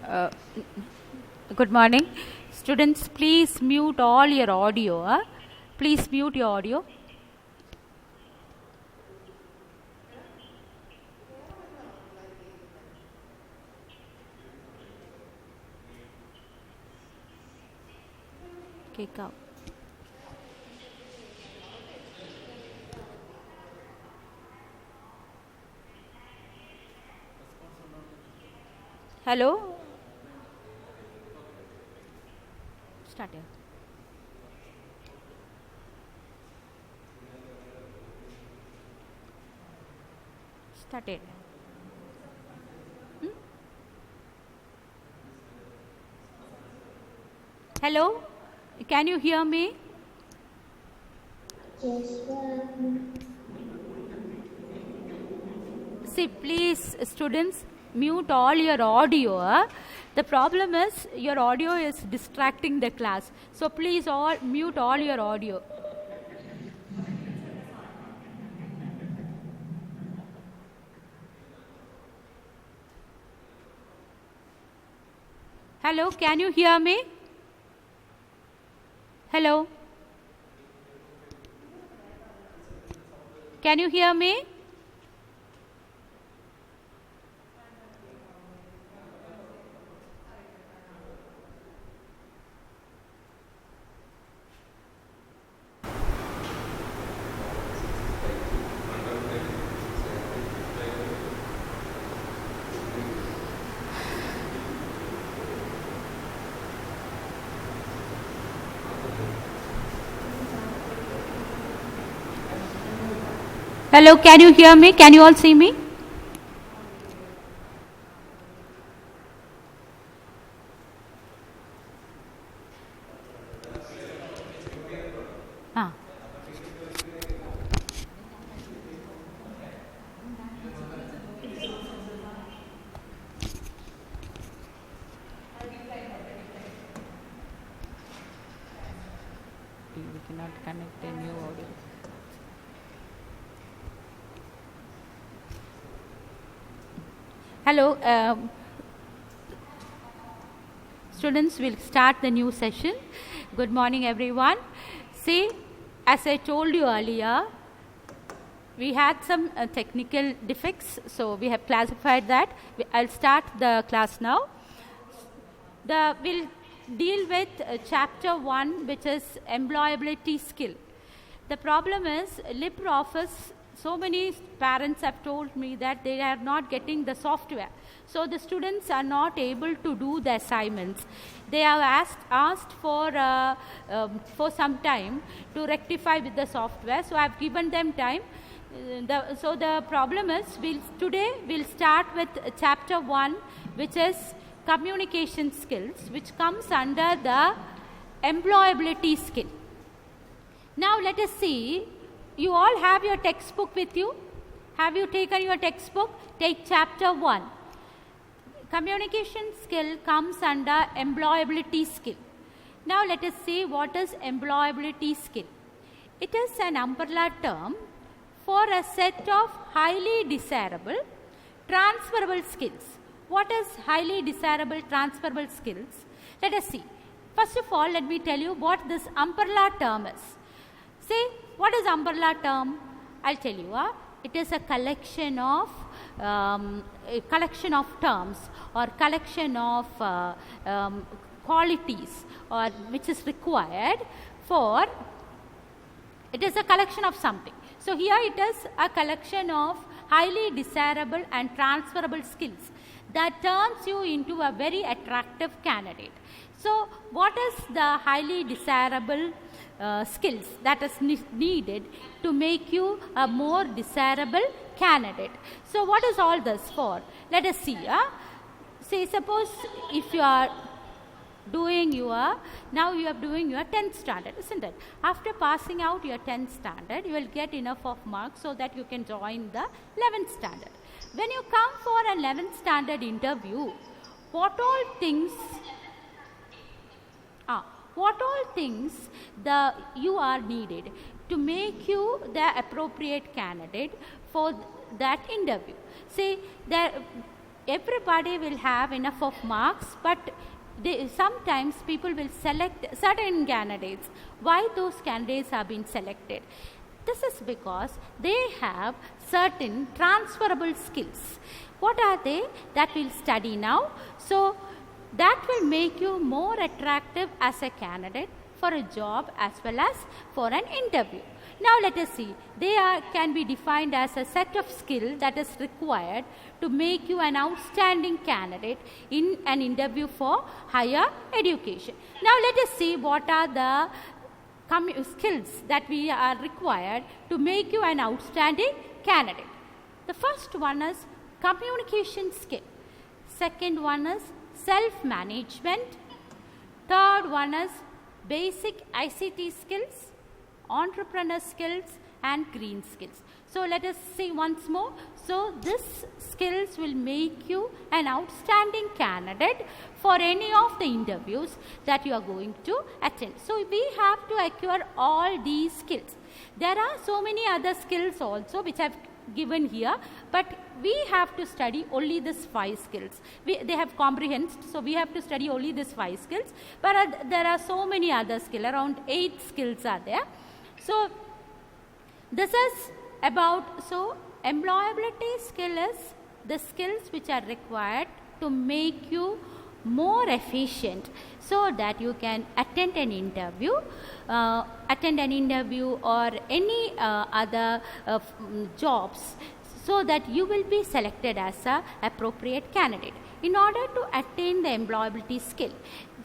Uh, Good morning. Students, please mute all your audio. Please mute your audio. Kick out. Hello? Start here. Started. Hello? Can you hear me? Yes, ma'am. See, please, students, mute all your audio. The problem is your audio is distracting the class. So please all mute all your audio. Hello, can you hear me? Hello? Can you hear me? Hello, can you hear me? Can you all see me? Ah. We cannot connect a new audio. Hello, students, we'll start the new session. Good morning, everyone. See, as I told you earlier, we had some technical defects, so we have classified that. I'll start the class now. We'll deal with chapter 1, which is employability skill. The problem is LibreOffice. So many parents have told me that they are not getting the software. So the students are not able to do the assignments. They have asked for some time to rectify with the software. So I have given them time. So the problem is, today we'll start with chapter 1, which is communication skills, which comes under the employability skill. Now let us see. You all have your textbook with you? Have you taken your textbook? Take chapter 1. Communication skill comes under employability skill. Now let us see what is employability skill. It is an umbrella term for a set of highly desirable transferable skills. What is highly desirable transferable skills? Let us see. First of all, let me tell you what this umbrella term is. See, what is umbrella term? I'll tell you. It is a collection of terms or collection of qualities or which is required for. It is a collection of something. So here it is a collection of highly desirable and transferable skills that turns you into a very attractive candidate. So what is the highly desirable skills that is needed to make you a more desirable candidate? So what is all this for? Let us see. Say suppose if you are doing your 10th standard, isn't it? After passing out your 10th standard, you will get enough of marks so that you can join the 11th standard. When you come for an 11th standard interview, what all things you are needed to make you the appropriate candidate for that interview? Say everybody will have enough of marks, but sometimes people will select certain candidates. Why those candidates have been selected? This is because they have certain transferable skills. What are they? That we'll study now. So that will make you more attractive as a candidate for a job as well as for an interview. Now let us see. They can be defined as a set of skills that is required to make you an outstanding candidate in an interview for higher education. Now let us see what are the skills that we are required to make you an outstanding candidate. The first one is communication skill. Second one is self-management. Third one is basic ICT skills, entrepreneur skills, and green skills. So let us see once more. So these skills will make you an outstanding candidate for any of the interviews that you are going to attend. So we have to acquire all these skills. There are so many other skills also which I've given here, but we have to study only these 5 skills. They have comprehended, so we have to study only these 5 skills, but there are so many other skills, around 8 skills are there. So this is about, so employability skill is the skills which are required to make you more efficient so that you can attend an interview or any other jobs, so that you will be selected as a appropriate candidate. In order to attain the employability skill,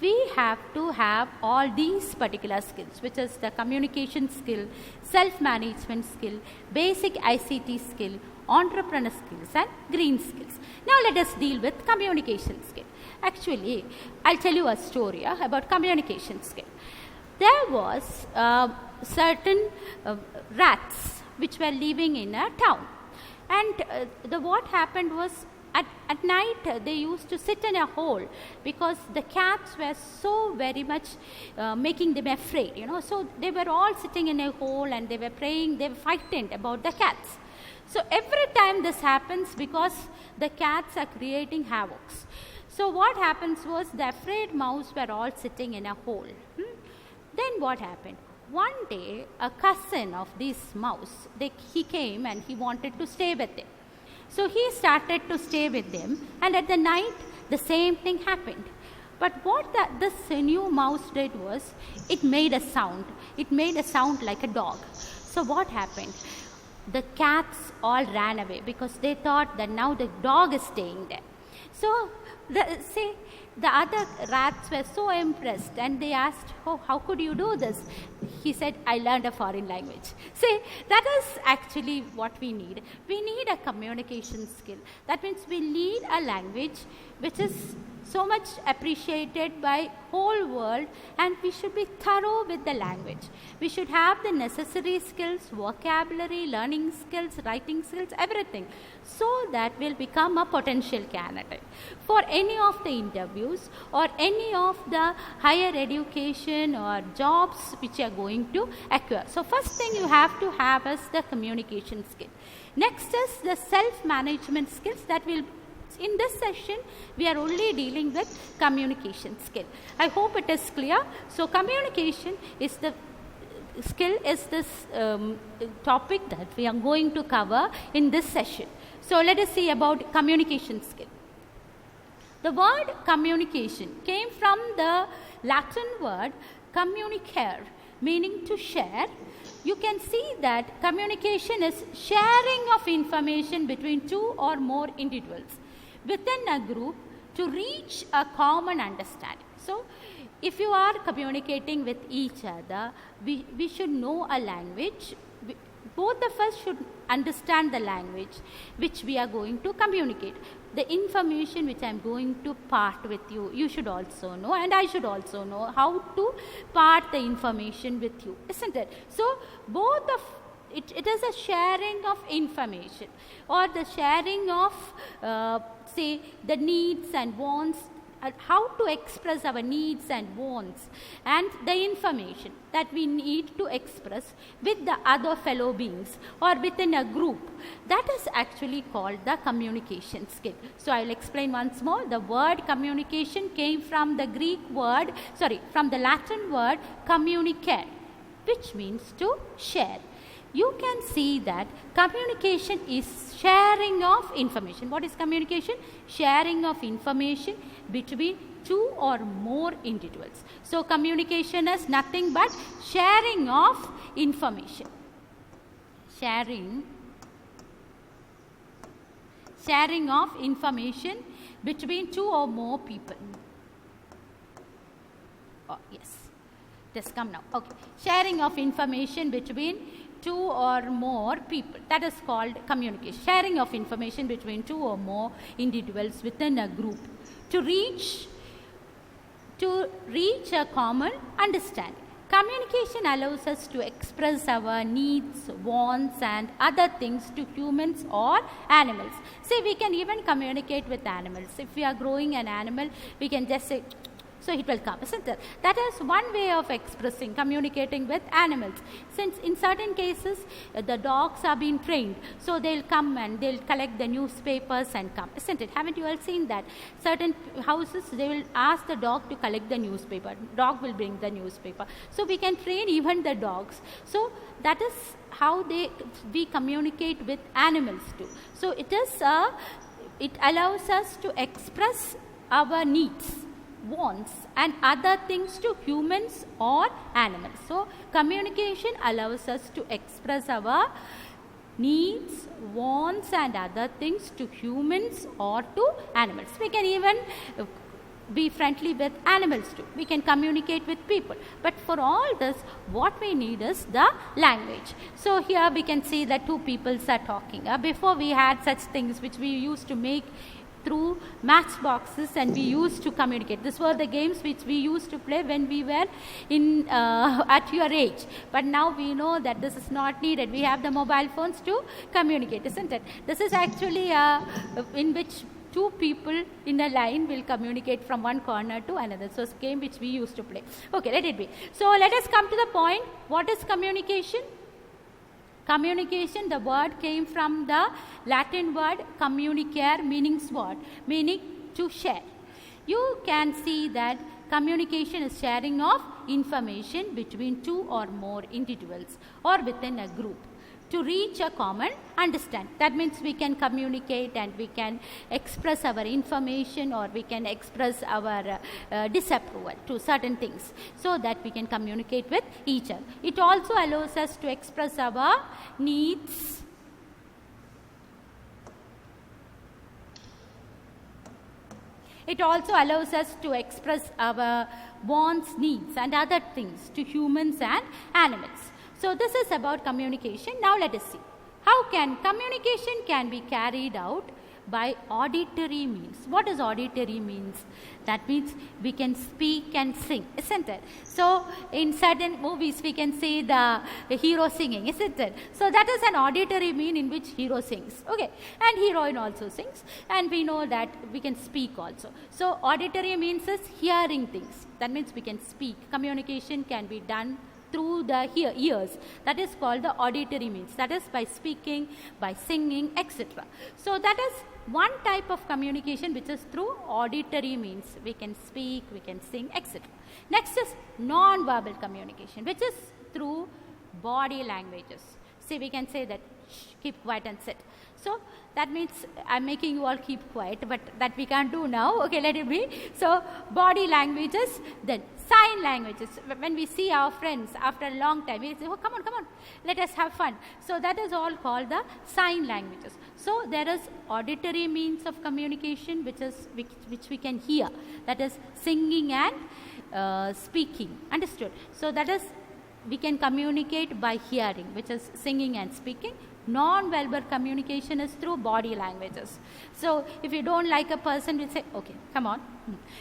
we have to have all these particular skills, which is the communication skill, self-management skill, basic ICT skill, entrepreneur skills, and green skills. Now let us deal with communication skill. Actually, I'll tell you a story about communication skill. There was certain rats which were living in a town, and what happened was, at night they used to sit in a hole because the cats were so very much making them afraid, so they were all sitting in a hole and they were praying, they were frightened about the cats. So every time this happens, because the cats are creating havocs. So what happens was, the afraid mouse were all sitting in a hole. Then what happened? One day a cousin of this mouse, he came and he wanted to stay with them. So he started to stay with them, and at the night the same thing happened. But what this new mouse did was, it made a sound. It made a sound like a dog. So what happened? The cats all ran away because they thought that now the dog is staying there. So the other rats were so impressed, and they asked, "Oh, how could you do this?" He said, "I learned a foreign language." See, that is actually what we need. We need a communication skill. That means we need a language which is so much appreciated by whole world, and we should be thorough with the language. We should have the necessary skills, vocabulary, learning skills, writing skills, everything, so that we'll become a potential candidate for any of the interviews or any of the higher education or jobs which you are going to acquire. So first thing you have to have is the communication skill. Next is the self-management skills. That will, in this session, we are only dealing with communication skill. I hope it is clear. So communication is the skill, is this topic that we are going to cover in this session. So let us see about communication skill. The word communication came from the Latin word communicare, meaning to share. You can see that communication is sharing of information between two or more individuals within a group to reach a common understanding. So if you are communicating with each other, we should know a language. Both of us should understand the language which we are going to communicate. The information which I am going to part with you, you should also know, and I should also know how to part the information with you, isn't it? So both of it is a sharing of information, or the sharing of say the needs and wants how to express our needs and wants and the information that we need to express with the other fellow beings or within a group. That is actually called the communication skill. So I will explain once more. The word communication came from the from the Latin word communicare, which means to share. You can see that communication is sharing of information. What is communication? Sharing of information between two or more individuals. So communication is nothing but sharing of information. Sharing of information between two or more people. Oh, yes. Just come now. Okay. Sharing of information between two or more people. That is called communication. Sharing of information between two or more individuals within a group to reach a common understanding. Communication allows us to express our needs, wants and other things to humans or animals. See, we can even communicate with animals. If we are growing an animal, we can just say, so it will come, isn't it? That is one way of expressing, communicating with animals. Since in certain cases, the dogs are being trained, so they'll come and they'll collect the newspapers and come, isn't it? Haven't you all seen that? Certain houses, they will ask the dog to collect the newspaper. Dog will bring the newspaper. So we can train even the dogs. So that is how we communicate with animals too. So it allows us to express our needs, wants and other things to humans or animals. So communication allows us to express our needs, wants and other things to humans or to animals. We can even be friendly with animals too. We can communicate with people. But for all this, what we need is the language. So here we can see that two peoples are talking. Before we had such things which we used to make through matchboxes and we used to communicate. These were the games which we used to play when we were at your age. But now we know that this is not needed. We have the mobile phones to communicate, isn't it? This is actually in which two people in a line will communicate from one corner to another. So it's a game which we used to play. Okay, let it be. So let us come to the point. What is communication? Communication, the word came from the Latin word communicare, meaning what? Meaning to share. You can see that communication is sharing of information between two or more individuals or within a group to reach a common understanding. That means we can communicate and we can express our information or we can express our disapproval to certain things so that we can communicate with each other. It also allows us to express our needs, it also allows us to express our wants, needs and other things to humans and animals. So this is about communication. Now let us see. How can communication can be carried out by auditory means. What does auditory means? That means we can speak and sing, isn't it? So in certain movies we can see the hero singing, isn't it? So that is an auditory mean in which hero sings, okay, and heroine also sings, and we know that we can speak also. So auditory means is hearing things. That means we can speak. Communication can be done through the ears. That is called the auditory means. That is by speaking, by singing, etc. So that is one type of communication which is through auditory means. We can speak, we can sing, etc. Next is non-verbal communication, which is through body languages. See, we can say that, shh, keep quiet and sit. So that means I'm making you all keep quiet, but that we can't do now. Okay, let it be. So body languages, then sign languages. When we see our friends after a long time, we say, oh, come on, let us have fun. So that is all called the sign languages. So there is auditory means of communication which we can hear. That is singing and speaking. Understood? So that is, we can communicate by hearing, which is singing and speaking. Non-verbal communication is through body languages. So if you don't like a person, we say, okay, come on.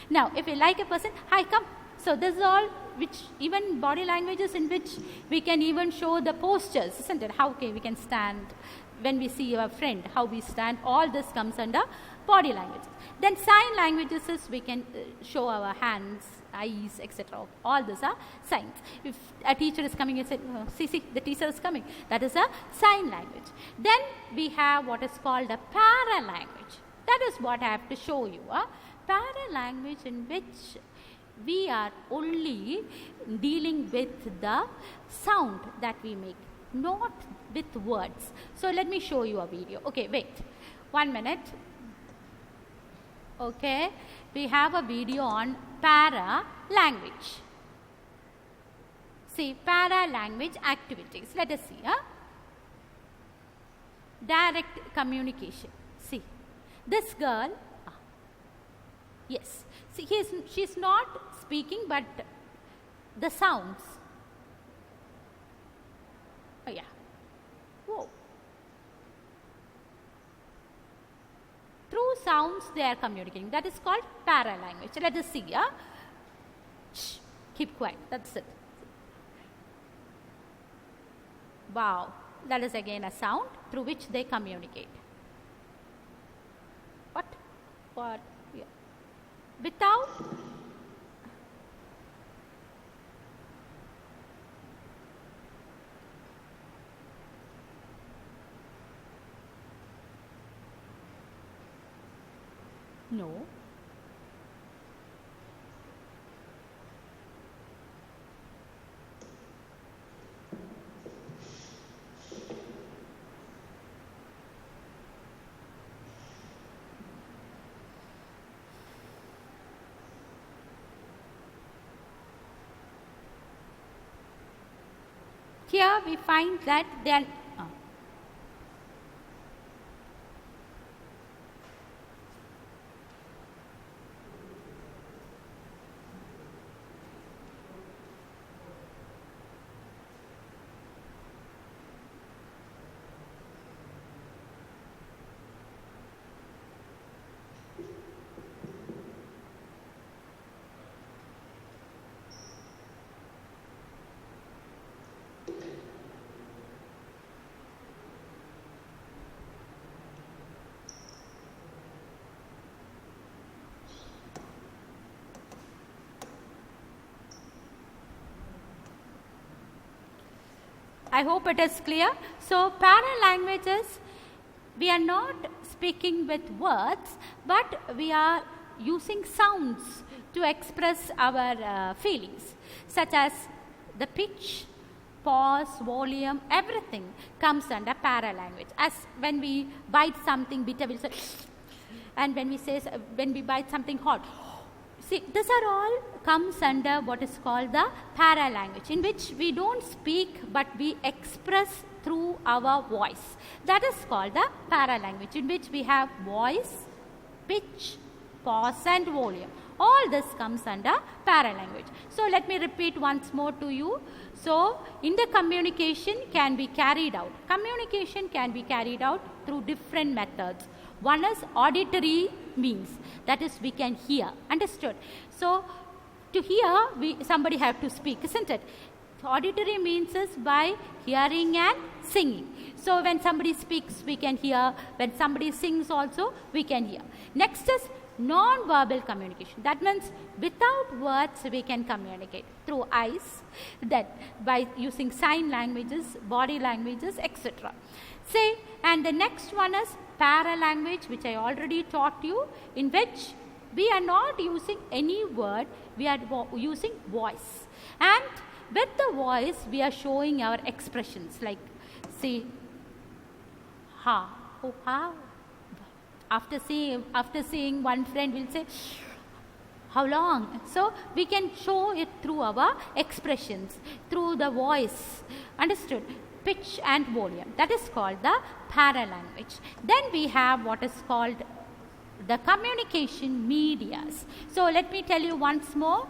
Now, if you like a person, hi, come. So this is all which even body languages in which we can even show the postures, isn't it? How we can stand, when we see our friend, how we stand, all this comes under body language. Then sign languages is we can show our hands, eyes, etc. All these are signs. If a teacher is coming and said, see, the teacher is coming, that is a sign language. Then we have what is called a para language. That is what I have to show you. Para language, in which we are only dealing with the sound that we make, not with words. So let me show you a video. Okay, wait 1 minute. Okay, we have a video on para language. See, para language activities. Let us see. Direct communication. See, this girl, yes, see, she's not speaking, but the sounds. Oh yeah. Whoa. Through sounds they are communicating. That is called para language. Let us see. Shh, keep quiet. That's it. Wow. That is again a sound through which they communicate. What? Yeah. Without no. Here we find that they are I hope it is clear. So, para languages, we are not speaking with words, but we are using sounds to express our feelings, such as the pitch, pause, volume, everything comes under para language. As when we bite something bitter, we'll say, and when we bite something hot, see, these are all comes under what is called the para language, in which we don't speak but we express through our voice. That is called the para language, in which we have voice, pitch, pause and volume. All this comes under para language. So let me repeat once more to you. So in the communication can be carried out. Communication can be carried out through different methods. One is auditory means, that is we can hear. Understood? So to hear, somebody have to speak, isn't it? Auditory means is by hearing and singing. So when somebody speaks, we can hear. When somebody sings also, we can hear. Next is non-verbal communication. That means without words we can communicate through eyes, that by using sign languages, body languages, etc. Say, and the next one is para language, which I already taught you, in which we are not using any word, we are using voice. And with the voice, we are showing our expressions, like say, ha, oh, ha. After seeing one friend, we'll say, how long? So we can show it through our expressions, through the voice. Understood? Pitch and volume. That is called the para language. Then we have what is called the communication medias. So let me tell you once more.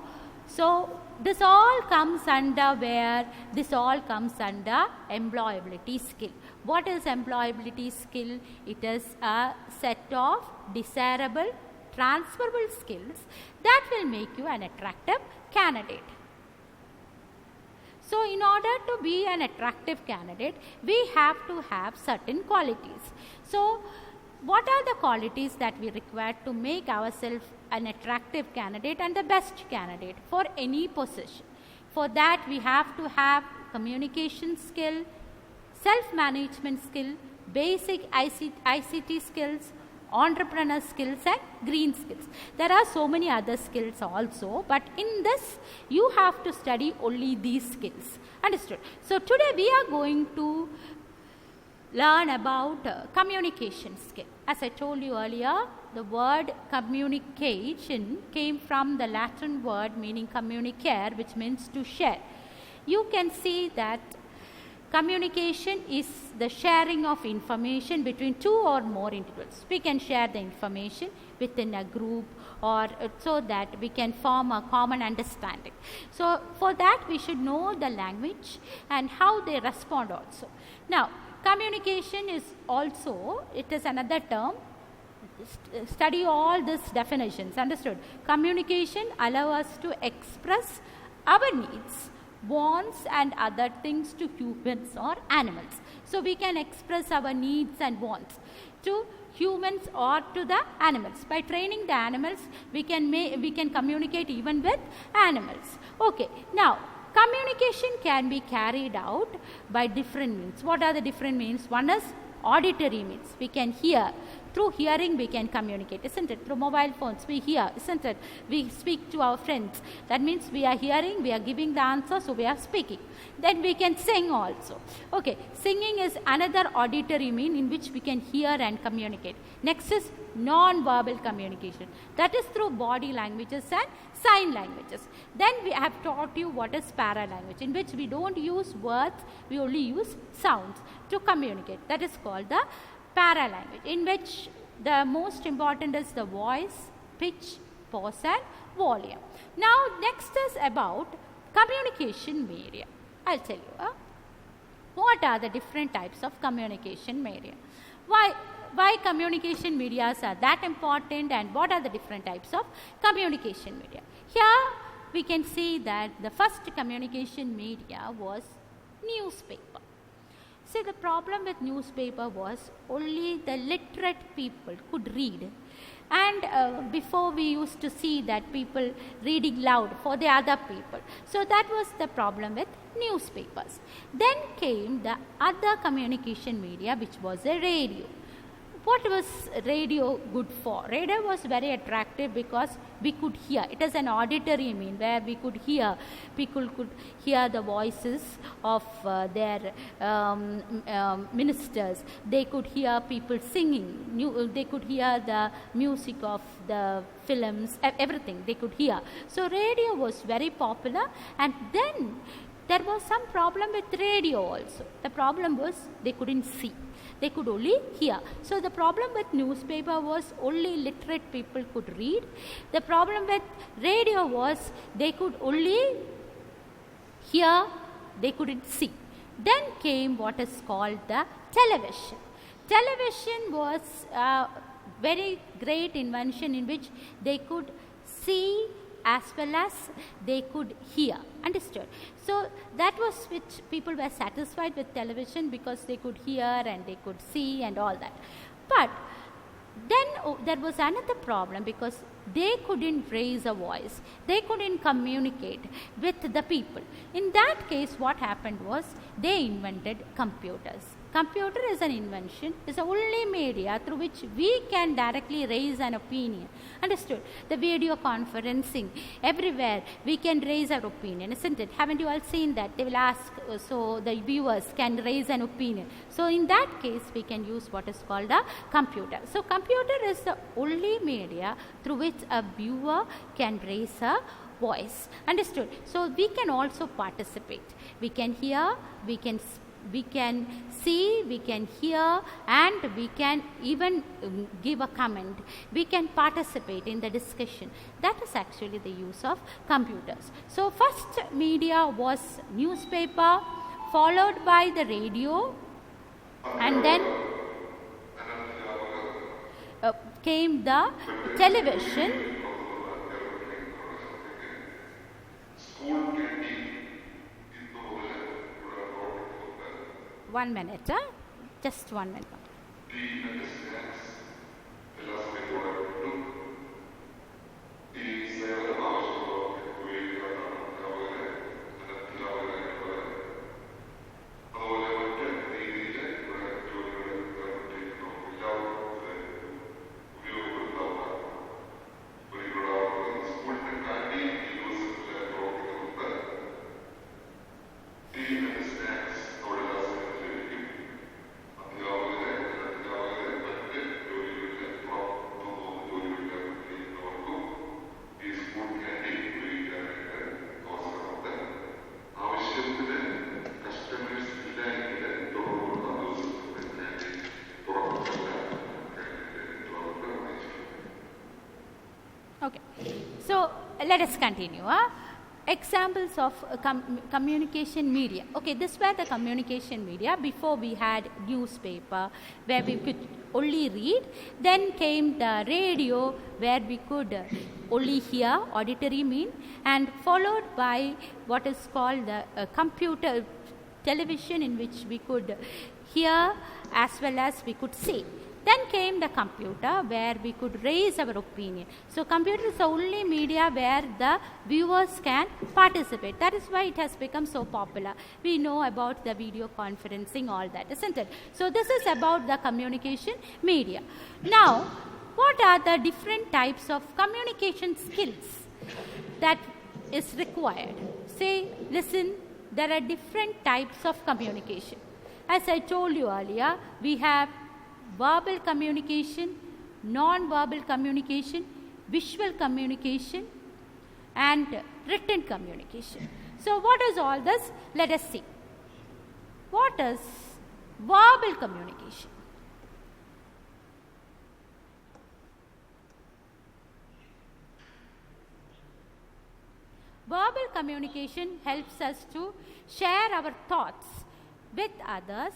So this all comes under where? This all comes under employability skill. What is employability skill? It is a set of desirable, transferable skills that will make you an attractive candidate. So in order to be an attractive candidate, we have to have certain qualities. So what are the qualities that we require to make ourselves an attractive candidate and the best candidate for any position? For that, we have to have communication skill, self-management skill, basic ICT skills, entrepreneur skills and green skills. There are so many other skills also, but in this you have to study only these skills. Understood? So today we are going to learn about communication skill. As I told you earlier, the word communication came from the Latin word meaning communicare, which means to share. You can see that communication is the sharing of information between two or more individuals. We can share the information within a group or so that we can form a common understanding. So for that we should know the language and how they respond also. Now communication is also, it is another term. Study all these definitions. Understood? Communication allows us to express our needs, wants and other things to humans or animals. So we can express our needs and wants to humans or to the animals. By training the animals, we can communicate even with animals. Okay. Now communication can be carried out by different means. What are the different means? One is auditory means. We can hear. Through hearing we can communicate, isn't it? Through mobile phones we hear, isn't it? We speak to our friends. That means we are hearing, we are giving the answer, so we are speaking. Then we can sing also. Okay, singing is another auditory mean in which we can hear and communicate. Next is non-verbal communication. That is through body languages and sign languages. Then we have taught you what is para-language, in which we don't use words, we only use sounds to communicate. That is called the para-language, in which the most important is the voice, pitch, pause and volume. Now next is about communication media. I'll tell you what are the different types of communication media. Why communication medias are that important and what are the different types of communication media. Here we can see that the first communication media was newspaper. See, the problem with newspaper was only the literate people could read. And before we used to see that people reading loud for the other people. So that was the problem with newspapers. Then came the other communication media, which was a radio. What was radio good for? Radio was very attractive because we could hear. It is an auditory mean where we could hear. People could hear the voices of their ministers. They could hear people singing. They could hear the music of the films, everything they could hear. So radio was very popular, and then there was some problem with radio also. The problem was they couldn't see. They could only hear. So the problem with newspaper was only literate people could read. The problem with radio was they could only hear, they couldn't see. Then came what is called the television. Television was a very great invention in which they could see as well as they could hear. Understood? So that was which people were satisfied with television because they could hear and they could see and all that. But then there was another problem because they couldn't raise a voice. They couldn't communicate with the people. In that case, what happened was they invented computers. Computer is an invention, is the only media through which we can directly raise an opinion. Understood? The video conferencing, everywhere we can raise our opinion, isn't it? Haven't you all seen that? They will ask, so the viewers can raise an opinion. So in that case, we can use what is called a computer. So computer is the only media through which a viewer can raise a voice. Understood? So we can also participate. We can hear, we can see, we can hear, and we can even give a comment. We can participate in the discussion. That is actually the use of computers. So first media was newspaper, followed by the radio, and then came the television. 1 minute. Just 1 minute. Okay, so let us continue. Examples of communication media. Okay, this were the communication media. Before we had newspaper where we could only read. Then came the radio where we could only hear, auditory mean, and followed by what is called the computer television, in which we could hear as well as we could see. Then came the computer where we could raise our opinion. So computer is the only media where the viewers can participate. That is why it has become so popular. We know about the video conferencing, all that, isn't it? So this is about the communication media. Now, what are the different types of communication skills that is required? Say, listen, there are different types of communication. As I told you earlier, we have verbal communication, non-verbal communication, visual communication, and written communication. So what is all this? Let us see. What is verbal communication? Verbal communication helps us to share our thoughts with others.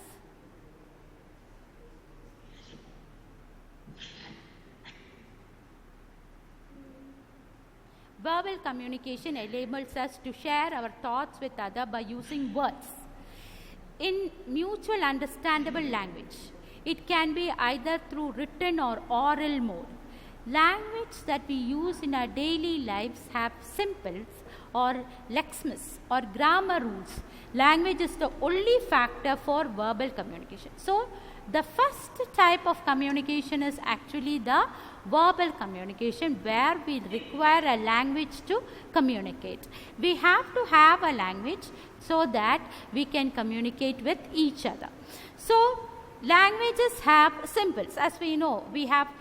Verbal communication enables us to share our thoughts with others by using words in mutual understandable language. It can be either through written or oral mode. Language that we use in our daily lives have simples or lexemes or grammar rules. Language is the only factor for verbal communication. So, the first type of communication is actually the verbal communication, where we require a language to communicate. We have to have a language so that we can communicate with each other. So, languages have simples. As we know,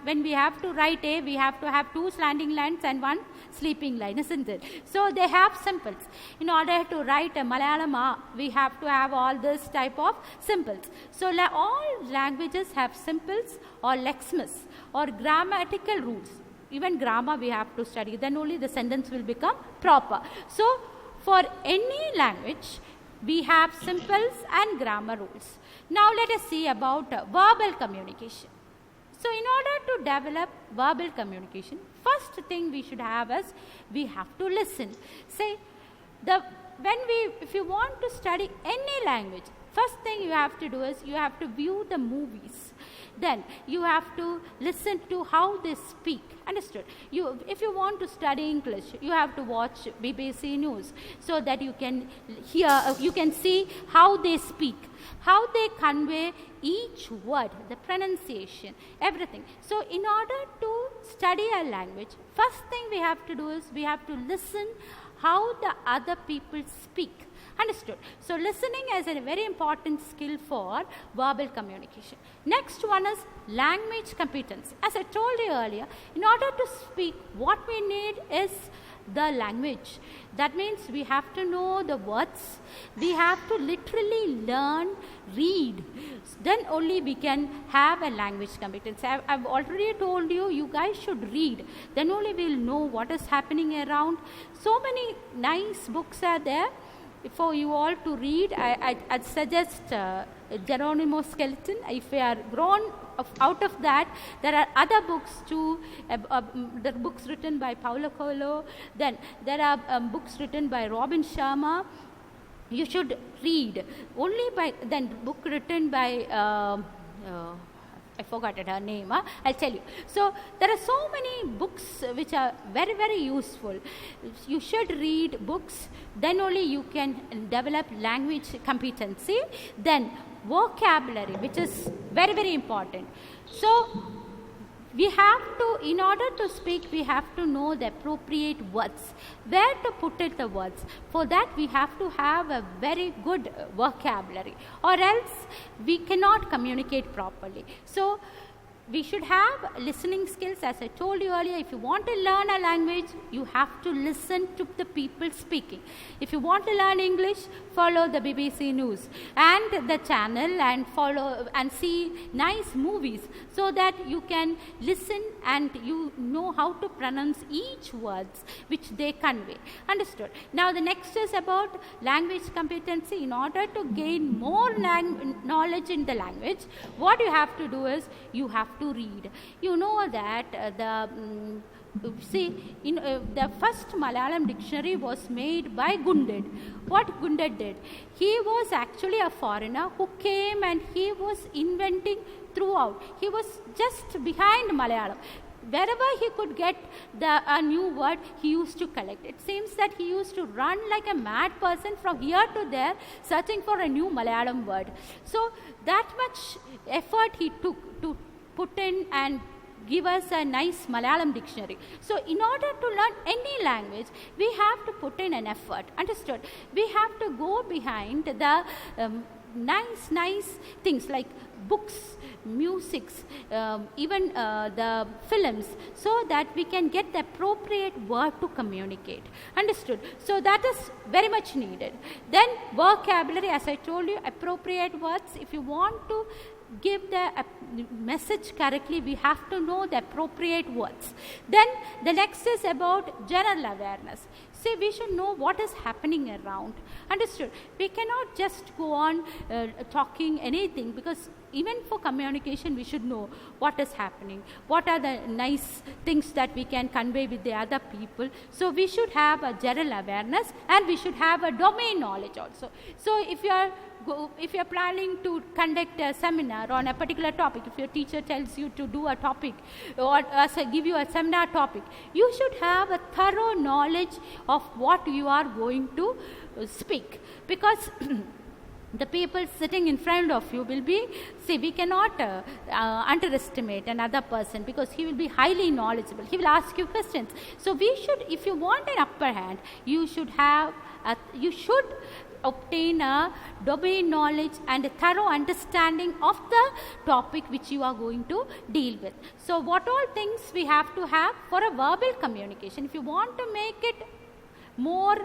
when we have to write A, we have to have two slanting lines and one sleeping line, isn't it? So they have simples. In order to write a Malayalam, we have to have all this type of simples. So all languages have simples or lexemes or grammatical rules. Even grammar we have to study, then only the sentence will become proper. So for any language, we have simples and grammar rules. Now let us see about verbal communication. So in order to develop verbal communication, first thing we should have is we have to listen. Say, if you want to study any language, first thing you have to do is you have to view the movies. Then you have to listen to how they speak. Understood? If you want to study English, you have to watch BBC News so that you can you can see how they speak, how they convey each word, the pronunciation, everything. So in order to study a language, first thing we have to do is we have to listen how the other people speak. Understood? So listening is a very important skill for verbal communication. Next one is language competence. As I told you earlier, in order to speak, what we need is the language. That means we have to know the words. We have to literally learn, read. Then only we can have a language competence. I've already told you, you guys should read. Then only we'll know what is happening around. So many nice books are there for you all to read. I'd suggest Geronimo Skeleton. If we are grown out of that, there are other books too. There are books written by Paulo Coelho. Then there are books written by Robin Sharma. you should read only by then book written by I forgot her name. I'll tell you. So there are so many books which are very, very useful. You should read books, then only you can develop language competency. Then vocabulary, which is very, very important. So we have to, in order to speak, we have to know the appropriate words, where to put it the words. For that we have to have a very good vocabulary, or else we cannot communicate properly. So we should have listening skills. As I told you earlier, if you want to learn a language, you have to listen to the people speaking. If you want to learn English, follow the BBC News and the channel, and follow and see nice movies, so that you can listen and you know how to pronounce each words which they convey. Understood? Now the next is about language competency. In order to gain more knowledge in the language, what you have to do is you have to read. You know that the first Malayalam dictionary was made by Gunded. What Gunded did? He was actually a foreigner who came and he was inventing throughout. He was just behind Malayalam. Wherever he could get a new word, he used to collect. It seems that he used to run like a mad person from here to there, searching for a new Malayalam word. So that much effort he took to put in and give us a nice Malayalam dictionary. So in order to learn any language, we have to put in an effort. Understood? We have to go behind the nice things like books, musics, even the films, so that we can get the appropriate word to communicate. Understood? So that is very much needed. Then vocabulary, as I told you, appropriate words. If you want to give the message correctly, we have to know the appropriate words. Then the next is about general awareness. See, we should know what is happening around. Understood? We cannot just go on talking anything, because even for communication we should know what is happening, what are the nice things that we can convey with the other people. So we should have a general awareness, and we should have a domain knowledge also. So if you are planning to conduct a seminar on a particular topic, if your teacher tells you to do a topic or give you a seminar topic, you should have a thorough knowledge of what you are going to speak, because the people sitting in front of you will be, we cannot underestimate another person, because he will be highly knowledgeable. He will ask you questions. So we should, if you want an upper hand, you should obtain a domain knowledge and a thorough understanding of the topic which you are going to deal with. So what all things we have to have for a verbal communication? If you want to make it more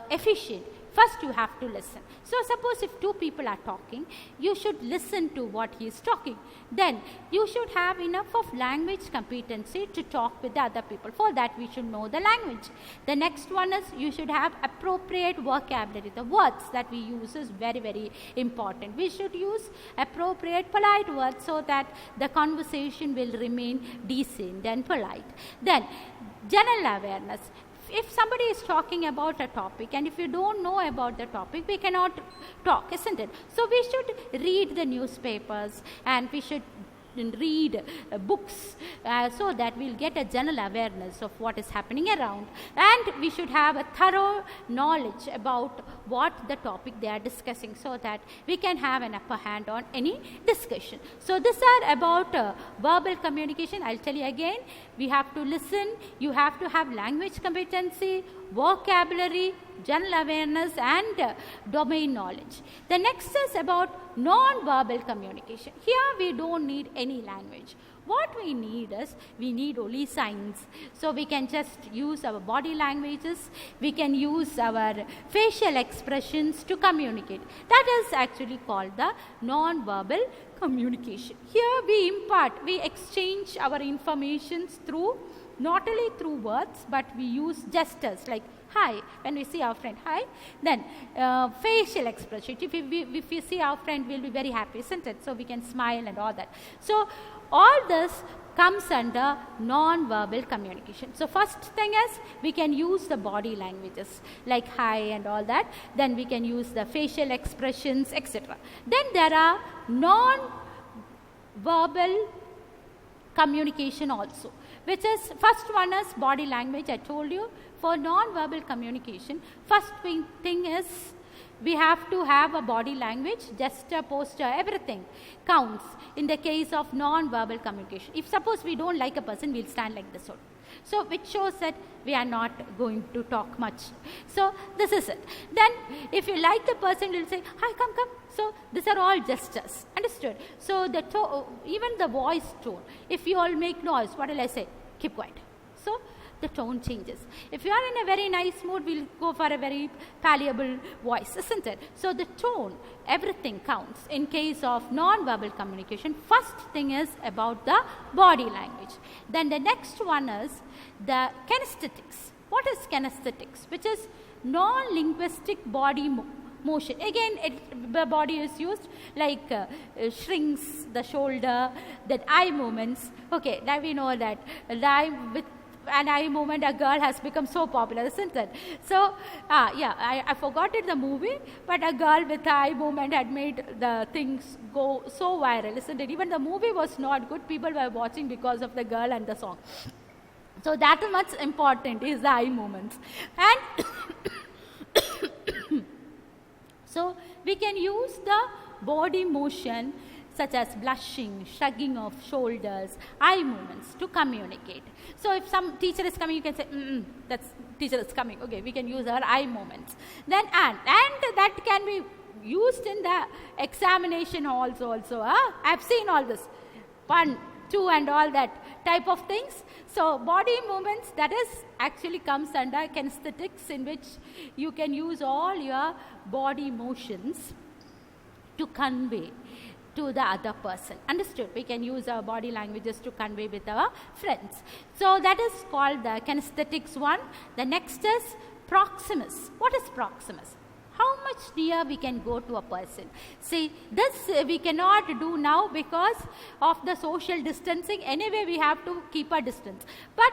efficient, first you have to listen. So suppose if two people are talking, you should listen to what he is talking. Then you should have enough of language competency to talk with the other people. For that we should know the language. The next one is you should have appropriate vocabulary. The words that we use is very, very important. We should use appropriate polite words, so that the conversation will remain decent and polite. Then general awareness. If somebody is talking about a topic, and if you don't know about the topic, we cannot talk, isn't it? So we should read the newspapers, and we should read books, so that we'll get a general awareness of what is happening around, and we should have a thorough knowledge about what the topic they are discussing, so that we can have an upper hand on any discussion. So these are about verbal communication. I'll tell you again, we have to listen, you have to have language competency, vocabulary, general awareness, and domain knowledge. The next is about non-verbal communication. Here we don't need any language. What we need is, we need only signs. So we can just use our body languages, we can use our facial expressions to communicate. That is actually called the non-verbal communication. Here we exchange our informations through, not only through words, but we use gestures like hi, when we see our friend, hi. Then facial expression. If we see our friend, we'll be very happy, isn't it? So we can smile and all that. So all this comes under non-verbal communication. So first thing is we can use the body languages like hi and all that. Then we can use the facial expressions, etc. Then there are non-verbal communication also, which is first one is body language. I told you for non-verbal communication, first thing is we have to have a body language, gesture, posture, everything counts in the case of non-verbal communication. If suppose we don't like a person, we'll stand like this. So which shows that we are not going to talk much. So this is it. Then if you like the person, you'll say, hi, come, come. So these are all gestures. Understood? So the even the voice tone. If you all make noise, what will I say? Keep quiet. So the tone changes. If you are in a very nice mood, we'll go for a very palpable voice, isn't it? So the tone, everything counts in case of non-verbal communication. First thing is about the body language. Then the next one is the kinesthetics. What is kinesthetics? Which is non-linguistic body motion. Again, the body is used like shrinks, the shoulder, that eye movements. Okay, now we know that the eye with an eye movement, a girl has become so popular, isn't it? So, I forgot it, the movie, but a girl with eye movement had made the things go so viral, isn't it? Even the movie was not good. People were watching because of the girl and the song. So, that much important is the eye movements. And so, we can use the body motion such as blushing, shrugging of shoulders, eye movements to communicate. So if some teacher is coming, you can say, that's teacher is coming. Okay, we can use our eye movements. Then and that can be used in the examination halls also. I've seen all this. 1, 2 and all that type of things. So body movements, that is actually comes under kinesthetics, in which you can use all your body motions to convey to the other person. Understood? We can use our body languages to convey with our friends. So that is called the kinesthetics one. The next is proximus. What is proximus? How much near we can go to a person. See, this we cannot do now because of the social distancing. Anyway, we have to keep a distance. But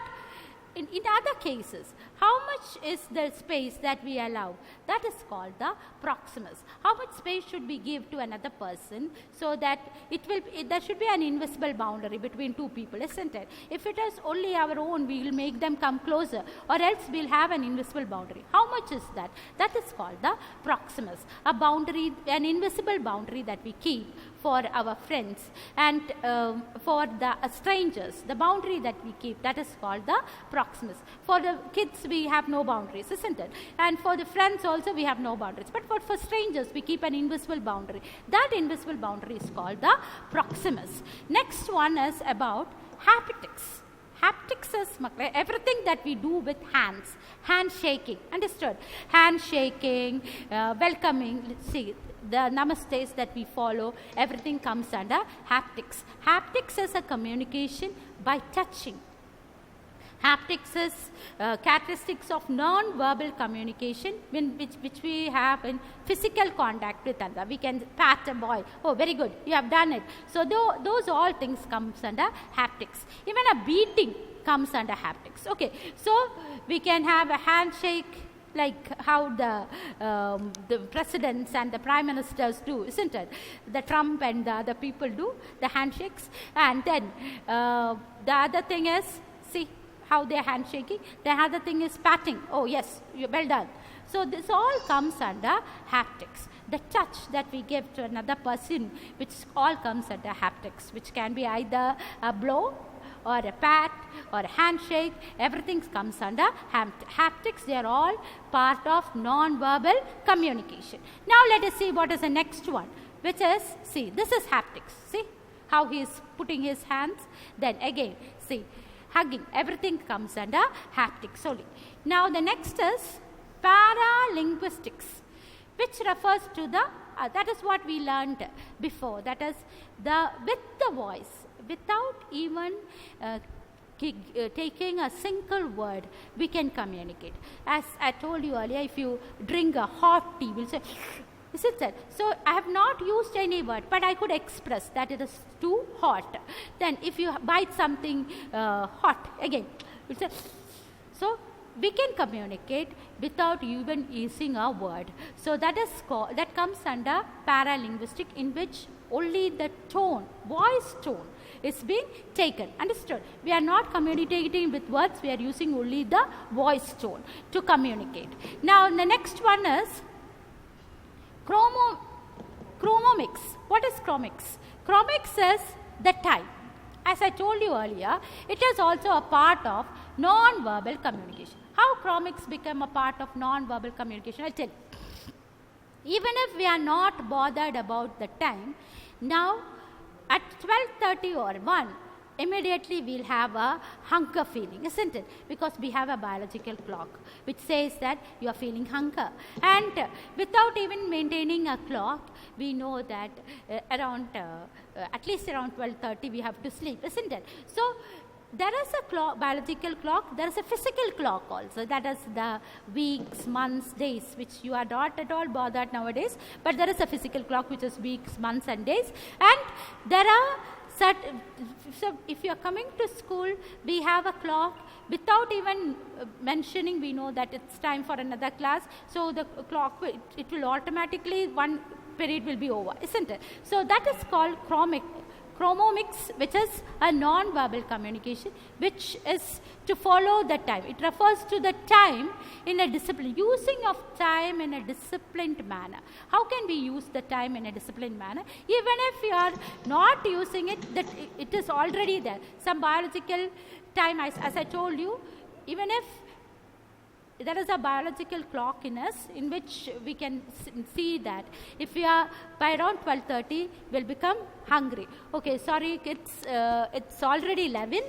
in other cases, how much is the space that we allow? That is called the proximus. How much space should we give to another person so that there should be an invisible boundary between two people, isn't it? If it is only our own, we will make them come closer, or else we'll have an invisible boundary. How much is that? That is called the proximus. A boundary, an invisible boundary that we keep for our friends and for the strangers. The boundary that we keep, that is called the proximus. For the kids, we have no boundaries, isn't it? And for the friends also, we have no boundaries. But for strangers, we keep an invisible boundary. That invisible boundary is called the proximus. Next one is about haptics. Haptics is everything that we do with hands. Handshaking, understood? Handshaking, welcoming. Let's see, the namastes that we follow, everything comes under haptics. Haptics is a communication by touching. Haptics is characteristics of non-verbal communication which we have in physical contact with another. We can pat a boy. Oh, very good, you have done it. So those all things comes under haptics. Even a beating comes under haptics. Okay, so we can have a handshake like how the presidents and the prime ministers do, isn't it? The Trump and the other people do the handshakes. And then the other thing is, see how they are handshaking. The other thing is patting. Oh yes, well done. So this all comes under haptics. The touch that we give to another person, which all comes under haptics, which can be either a blow or a pat or a handshake. Everything comes under haptics. They are all part of non-verbal communication. Now let us see what is the next one, which is, see, this is haptics. See how he is putting his hands. Then again, see, hugging. Everything comes under haptics only. Now the next is paralinguistics, which refers to the, that is what we learned before, that is with the voice, without even taking a single word, we can communicate. As I told you earlier, if you drink a hot tea, we'll say, Isn't it? So I have not used any word, but I could express that it is too hot. Then if you bite something hot, again, it's a, so we can communicate without even using a word. So that is that comes under paralinguistic, in which only the tone, voice tone, is being taken. Understood? We are not communicating with words, we are using only the voice tone to communicate. Now the next one is chromomics. What is chromics? Chromics is the time. As I told you earlier, it is also a part of non-verbal communication. How chromics become a part of non-verbal communication? I'll tell you. Even if we are not bothered about the time, now at 12:30 or 1, immediately we'll have a hunger feeling, isn't it? Because we have a biological clock which says that you are feeling hunger. And without even maintaining a clock, we know that at least around 12:30 we have to sleep, isn't it? So there is a clock, biological clock, there is a physical clock also, that is the weeks, months, days, which you are not at all bothered nowadays, but there is a physical clock which is weeks, months and days. And there are certain, so if you are coming to school, we have a clock, without even mentioning, we know that it's time for another class, so the clock, it will automatically, one period will be over, isn't it? So that is called chromomics, which is a non-verbal communication, which is to follow the time. It refers to the time in a discipline, using of time in a disciplined manner. How can we use the time in a disciplined manner? Even if we are not using it, that it is already there. Some biological time, as I told you, even if there is a biological clock in us, in which we can see that if we are by around 12:30, we'll become hungry. Okay, sorry, it's already 11.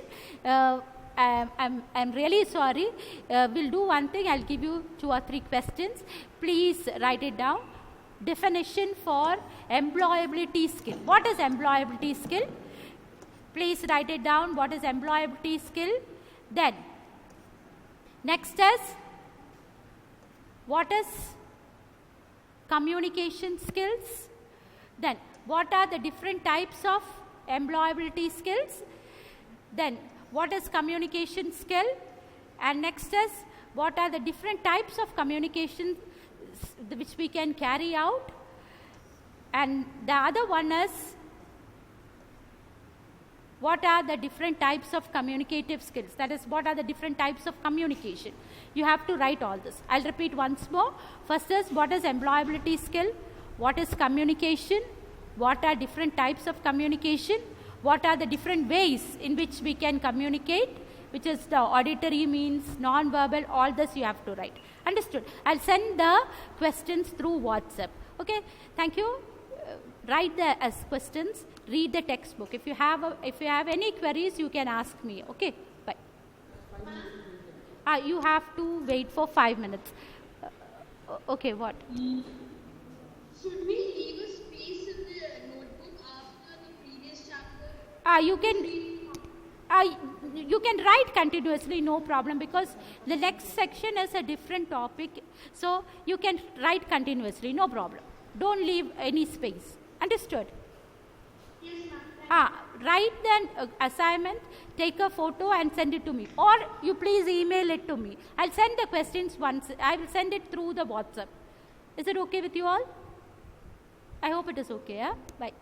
I'm really sorry. We'll do one thing. I'll give you 2 or 3 questions. Please write it down. Definition for employability skill. What is employability skill? Please write it down. What is employability skill? Then next is, what is communication skills? Then what are the different types of employability skills? Then what is communication skill? And next is, what are the different types of communication which we can carry out? And the other one is, what are the different types of communicative skills? That is, what are the different types of communication? You have to write all this. I'll repeat once more. First is, what is employability skill? What is communication? What are different types of communication? What are the different ways in which we can communicate? Which is the auditory means, non-verbal, all this you have to write. Understood? I'll send the questions through WhatsApp. Okay, thank you. Write the as questions, read the textbook. If you have any queries, you can ask me. Okay, bye. You have to wait for 5 minutes. Okay, what? Should we leave a space in the notebook after the previous chapter? You can write continuously, no problem, because the next section is a different topic. So you can write continuously, no problem. Don't leave any space. Understood? Yes, ma'am. Write the assignment, take a photo and send it to me. Or you please email it to me. I'll send the questions once. I will send it through the WhatsApp. Is it okay with you all? I hope it is okay. Yeah? Bye.